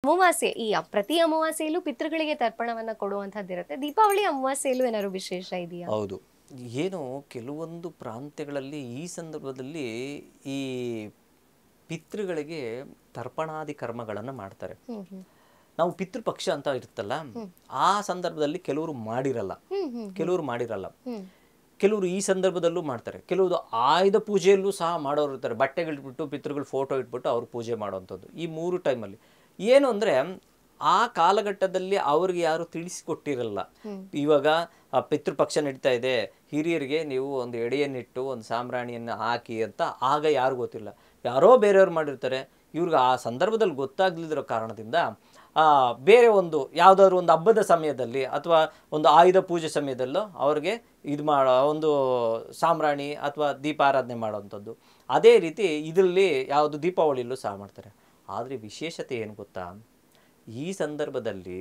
ಅಮಾವಾಸ್ಯೆ ಪ್ರತಿ ಅಮಾವಾಸ್ಯೆಯಲ್ಲೂ ಪಿತೃಗಳಿಗೆ ತರ್ಪಣವನ್ನ ಕೊಡುವಂತದ್ದಿರುತ್ತೆ. ದೀಪಾವಳಿ ಅಮಾವಾಸ್ಯೆಯಲ್ಲೂ ಏನಾದ್ರು ವಿಶೇಷ ಇದೆಯಾ? ಹೌದು. ಏನು ಕೆಲವೊಂದು ಪ್ರಾಂತ್ಯಗಳಲ್ಲಿ ಈ ಸಂದರ್ಭದಲ್ಲಿ ಈ ಪಿತೃಗಳಿಗೆ ತರ್ಪಣಾದಿ ಕರ್ಮಗಳನ್ನು ಮಾಡ್ತಾರೆ. ನಾವು ಪಿತೃಪಕ್ಷ ಅಂತ ಇರುತ್ತಲ್ಲ, ಆ ಸಂದರ್ಭದಲ್ಲಿ ಕೆಲವರು ಮಾಡಿರಲ್ಲ, ಕೆಲವರು ಈ ಸಂದರ್ಭದಲ್ಲೂ ಮಾಡ್ತಾರೆ. ಕೆಲವರು ಆಯುಧ ಪೂಜೆಯಲ್ಲೂ ಸಹ ಮಾಡೋರು ಇರ್ತಾರೆ. ಬಟ್ಟೆಗಳಿಟ್ಬಿಟ್ಟು ಪಿತೃಗಳು ಫೋಟೋ ಇಟ್ಬಿಟ್ಟು ಅವ್ರು ಪೂಜೆ ಮಾಡುವಂಥದ್ದು. ಈ 3 ಟೈಮಲ್ಲಿ ಏನು ಅಂದರೆ ಆ ಕಾಲಘಟ್ಟದಲ್ಲಿ ಅವ್ರಿಗೆ ಯಾರು ತಿಳಿಸಿಕೊಟ್ಟಿರಲ್ಲ. ಇವಾಗ ಪಿತೃಪಕ್ಷ ನಡೀತಾ ಇದೆ, ಹಿರಿಯರಿಗೆ ನೀವು ಒಂದು ಎಡೆಯನ್ನಿಟ್ಟು ಒಂದು ಸಾಂಬ್ರಾಣಿಯನ್ನು ಹಾಕಿ ಅಂತ ಆಗ ಯಾರು ಗೊತ್ತಿಲ್ಲ, ಯಾರೋ ಬೇರೆಯವ್ರು ಮಾಡಿರ್ತಾರೆ. ಇವ್ರಿಗೆ ಆ ಸಂದರ್ಭದಲ್ಲಿ ಗೊತ್ತಾಗ್ಲಿರೋ ಕಾರಣದಿಂದ ಬೇರೆ ಒಂದು ಯಾವುದಾದ್ರು ಒಂದು ಹಬ್ಬದ ಸಮಯದಲ್ಲಿ ಅಥವಾ ಒಂದು ಆಯುಧ ಪೂಜೆ ಸಮಯದಲ್ಲೋ ಅವ್ರಿಗೆ ಇದು ಮಾಡೋ ಒಂದು ಸಾಂಬ್ರಾಣಿ ಅಥವಾ ದೀಪಾರಾಧನೆ ಮಾಡೋವಂಥದ್ದು. ಅದೇ ರೀತಿ ಇದರಲ್ಲಿ ಯಾವುದು ದೀಪಾವಳಿಯಲ್ಲೂ ಸಹ ಮಾಡ್ತಾರೆ. ಆದರೆ ವಿಶೇಷತೆ ಏನು ಗೊತ್ತಾ, ಈ ಸಂದರ್ಭದಲ್ಲಿ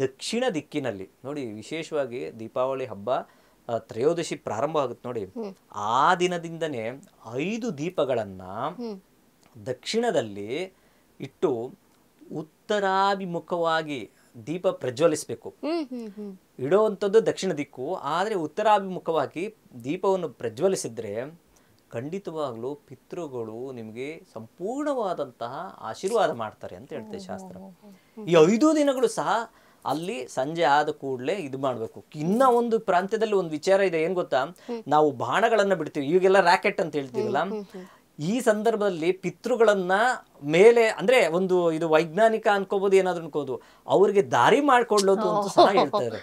ದಕ್ಷಿಣ ದಿಕ್ಕಿನಲ್ಲಿ ನೋಡಿ, ವಿಶೇಷವಾಗಿ ದೀಪಾವಳಿ ಹಬ್ಬ ತ್ರಯೋದಶಿ ಪ್ರಾರಂಭ ಆಗುತ್ತೆ ನೋಡಿ, ಆ ದಿನದಿಂದನೇ 5 ದೀಪಗಳನ್ನು ದಕ್ಷಿಣದಲ್ಲಿ ಇಟ್ಟು ಉತ್ತರಾಭಿಮುಖವಾಗಿ ದೀಪ ಪ್ರಜ್ವಲಿಸಬೇಕು. ಇಡುವಂಥದ್ದು ದಕ್ಷಿಣ ದಿಕ್ಕು, ಆದರೆ ಉತ್ತರಾಭಿಮುಖವಾಗಿ ದೀಪವನ್ನು ಪ್ರಜ್ವಲಿಸಿದ್ರೆ ಖಂಡಿತವಾಗ್ಲೂ ಪಿತೃಗಳು ನಿಮಗೆ ಸಂಪೂರ್ಣವಾದಂತಹ ಆಶೀರ್ವಾದ ಮಾಡ್ತಾರೆ ಅಂತ ಹೇಳ್ತೇವೆ ಶಾಸ್ತ್ರ. ಈ 5 ದಿನಗಳು ಸಹ ಅಲ್ಲಿ ಸಂಜೆ ಆದ ಕೂಡಲೇ ಇದು ಮಾಡಬೇಕು. ಇನ್ನ ಒಂದು ಪ್ರಾಂತ್ಯದಲ್ಲಿ ಒಂದು ವಿಚಾರ ಇದೆ, ಏನ್ ಗೊತ್ತಾ, ನಾವು ಬಾಣಗಳನ್ನ ಬಿಡ್ತೀವಿ, ಈಗೆಲ್ಲ ರಾಕೆಟ್ ಅಂತ ಹೇಳ್ತೀವಲ್ಲ, ಈ ಸಂದರ್ಭದಲ್ಲಿ ಪಿತೃಗಳನ್ನ ಮೇಲೆ ಅಂದ್ರೆ ಒಂದು ಇದು ವೈಜ್ಞಾನಿಕ ಅನ್ಕೋಬಹುದು, ಏನಾದ್ರು ಅನ್ಕೋಬಹುದು, ಅವ್ರಿಗೆ ದಾರಿ ಮಾಡ್ಕೊಳ್ಳೋದು ಅಂತ ಸಹ ಹೇಳ್ತಾರೆ.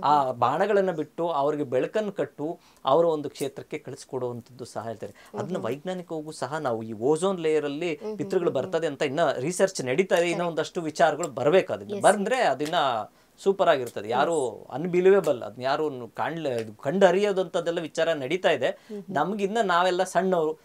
ಆ ಬಾಣಗಳನ್ನ ಬಿಟ್ಟು ಅವ್ರಿಗೆ ಬೆಳಕನ್ನು ಕಟ್ಟು ಅವರ ಒಂದು ಕ್ಷೇತ್ರಕ್ಕೆ ಕಳಿಸ್ಕೊಡುವಂಥದ್ದು ಸಹ ಹೇಳ್ತಾರೆ. ಅದನ್ನ ವೈಜ್ಞಾನಿಕವಾಗೂ ಸಹ ನಾವು ಈ ಓಝೋನ್ ಲೇಯರ್ ಅಲ್ಲಿ ಪಿತೃಗಳು ಬರ್ತದೆ ಅಂತ ಇನ್ನ ರಿಸರ್ಚ್ ನಡೀತಾ ಇದೆ. ಇನ್ನ ಒಂದಷ್ಟು ವಿಚಾರಗಳು ಬರ್ಬೇಕು. ಅದನ್ನ ಬಂದ್ರೆ ಅದನ್ನ ಸೂಪರ್ ಆಗಿರ್ತದೆ. ಯಾರು ಅನ್ಬಿಲಿವೇಬಲ್, ಅದನ್ನ ಯಾರು ಕಂಡು ಅರಿಯೋದಂಥದ್ದೆಲ್ಲ ವಿಚಾರ ನಡೀತಾ ಇದೆ. ನಮ್ಗಿನ್ನ ನಾವೆಲ್ಲ ಸಣ್ಣವರು.